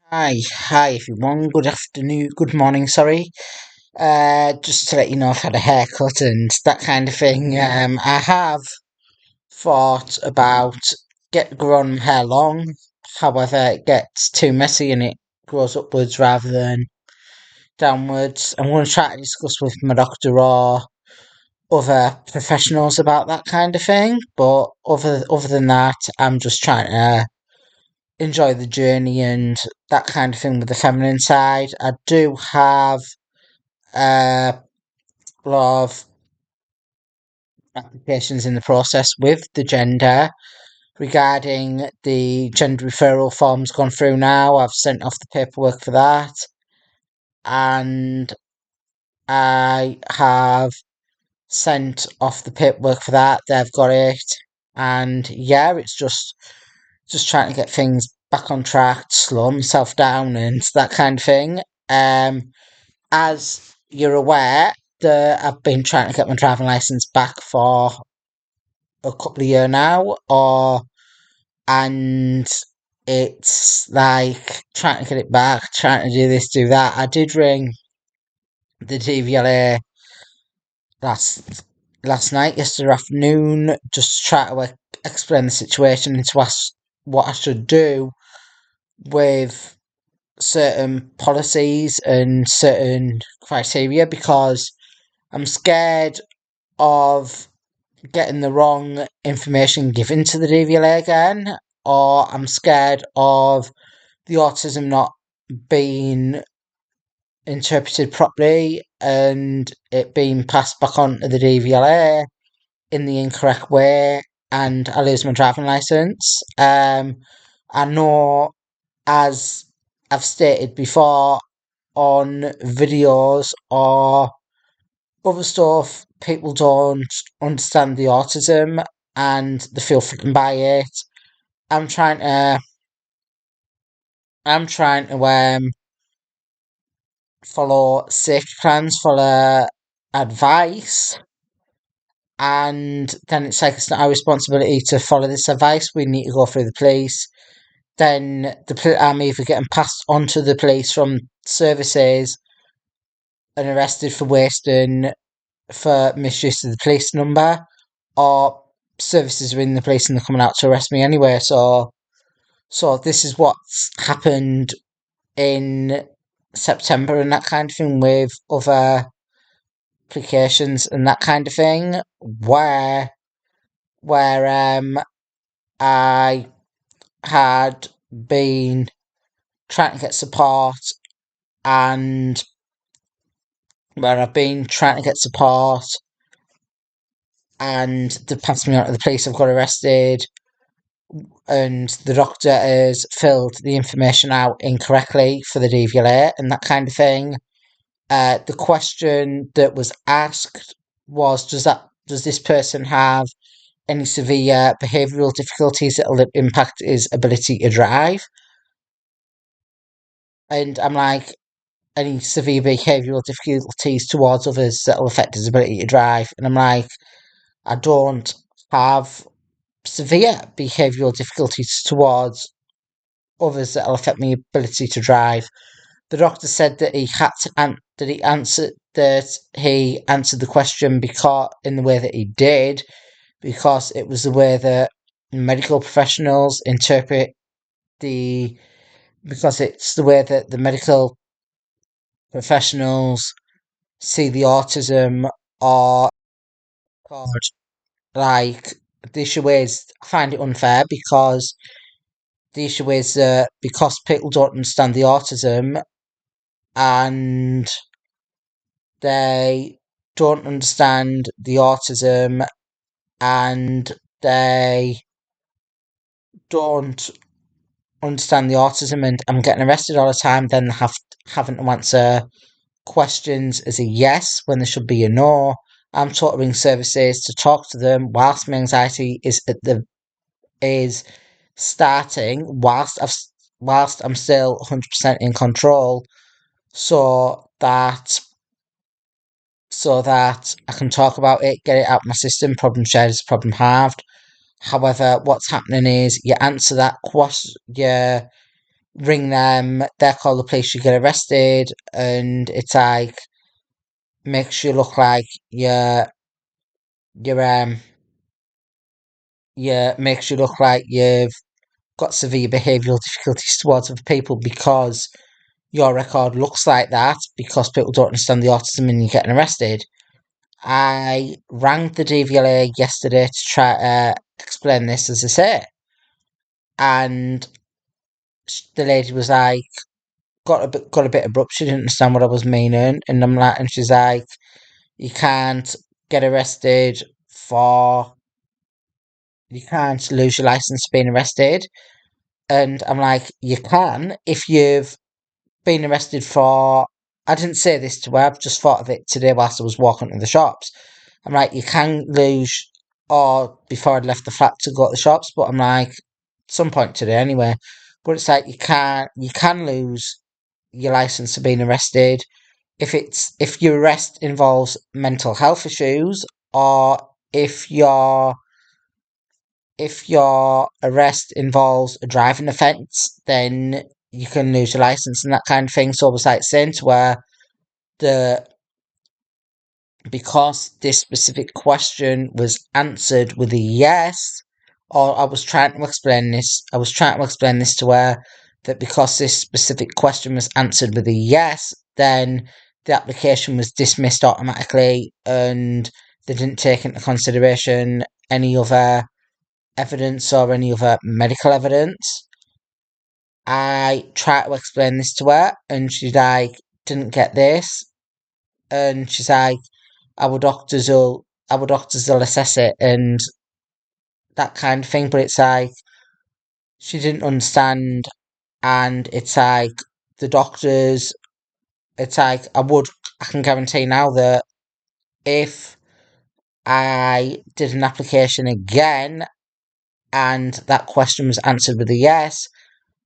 Hi everyone. Good afternoon, good morning, sorry. Just to let you know, I've had a haircut and that kind of thing. I have thought about growing my hair long. However, it gets too messy and it grows upwards rather than downwards. I'm going to try to discuss with my doctor or other professionals about that kind of thing. But other than that, I'm just trying to enjoy the journey and that kind of thing with the feminine side. I do have a lot of applications in the process with the gender regarding the gender referral forms gone through now. I've sent off the paperwork for that, and I have sent off the paperwork for that. They've got it, and yeah, it's just trying to get things back on track, slow myself down, and that kind of thing. As you're aware, I've been trying to get my driving license back for a couple of years now, and it's like trying to get it back, trying to do this, do that. I did ring the DVLA last night, yesterday afternoon, just to try to explain the situation and to ask what I should do with certain policies and certain criteria because I'm scared of getting the wrong information given to the DVLA again, or I'm scared of the autism not being interpreted properly and it being passed back on to the DVLA in the incorrect way and I lose my driving license. I know, as I've stated before on videos or other stuff, people don't understand the autism and they feel threatened by it. I'm trying to follow safety plans, follow advice, and then it's like it's not our responsibility to follow this advice. We need to go through the police. Then I'm either getting passed on to the police from services and arrested for wasting for misuse of the police number, or services are in the police and they're coming out to arrest me anyway. So this is what's happened in September and that kind of thing with other applications and that kind of thing, where I had been trying to get support and where I've been trying to get support and they passed me on to the police. I've got arrested and the doctor has filled the information out incorrectly for the DVLA and that kind of thing. The question that was asked was, does this person have any severe behavioural difficulties that will impact his ability to drive? And I'm like, any severe behavioural difficulties towards others that will affect his ability to drive? And I'm like, I don't have severe behavioural difficulties towards others that will affect my ability to drive. The doctor said that he had to he answered the question because in the way that he did, because it was the way that medical professionals interpret the because it's the way that the medical professionals see the autism. Or God, like, the issue is, I find it unfair because the issue is that because people don't understand the autism and they don't understand the autism and they don't understand the autism and I'm getting arrested all the time, then having to answer questions as a yes when there should be a no. I'm tutoring services to talk to them whilst my anxiety is starting, whilst I'm still 100% in control, so that I can talk about it, get it out of my system. Problem shared is problem halved. However, what's happening is you answer that question, ring them, they call the police, you get arrested, and it's like makes you look like you're makes you look like you've got severe behavioural difficulties towards other people because your record looks like that because people don't understand the autism and you're getting arrested. I rang the DVLA yesterday to try to explain this, as I say, and the lady was like, got a bit abrupt. She didn't understand what I was meaning, and I'm like, and she's like, you can't get arrested for, you can't lose your license for being arrested, and I'm like, you can if you've been arrested for. I didn't say this to her. I've just thought of it today whilst I was walking to the shops. I'm like, you can lose, or before I'd left the flat to go to the shops, but I'm like, some point today anyway. But it's like you can lose your license for being arrested if your arrest involves mental health issues, or if your arrest involves a driving offence, then you can lose your license and that kind of thing. So I was like saying to her that because this specific question was answered with a yes, or I was trying to explain this to her that because this specific question was answered with a yes, then the application was dismissed automatically and they didn't take into consideration any other evidence or any other medical evidence. I tried to explain this to her and she like didn't get this, and she's like, our doctors will assess it and that kind of thing, but it's like she didn't understand, and it's like the doctors, it's like I can guarantee now that if I did an application again and that question was answered with a yes,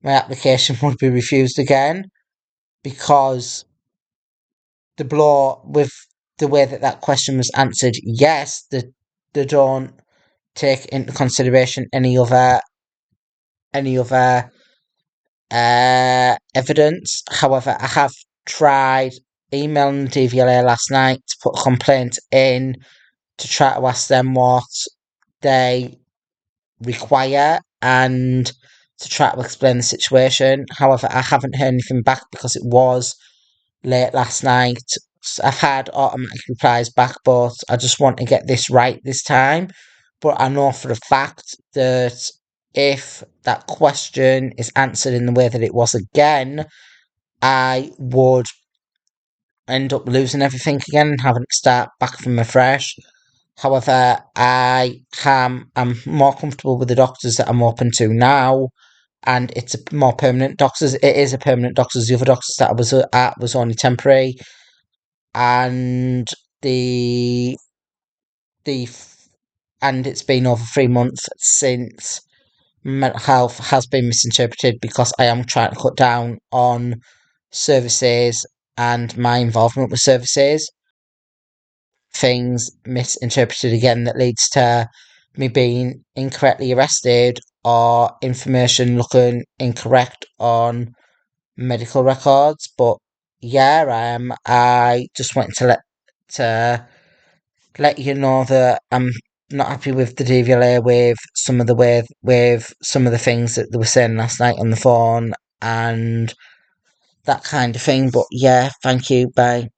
my application would be refused again because the blow with the way that question was answered yes, they don't take into consideration any other evidence. However, I have tried emailing the DVLA last night to put a complaint in to try to ask them what they require and to try to explain the situation. However, I haven't heard anything back because it was late last night. I've had automatic replies back, but I just want to get this right this time. But I know for a fact that if that question is answered in the way that it was again, I would end up losing everything again and having to start back from afresh. However, I'm more comfortable with the doctors that I'm open to now, and it's a more permanent doctors. It is a permanent doctors. The other doctors that I was at was only temporary, and the the and it's been over 3 months since mental health has been misinterpreted because I am trying to cut down on services and my involvement with services. Things misinterpreted again that leads to me being incorrectly arrested or information looking incorrect on medical records. But yeah, I just wanted to let you know that I'm not happy with the DVLA with some of the things that they were saying last night on the phone and that kind of thing. But yeah, thank you. Bye.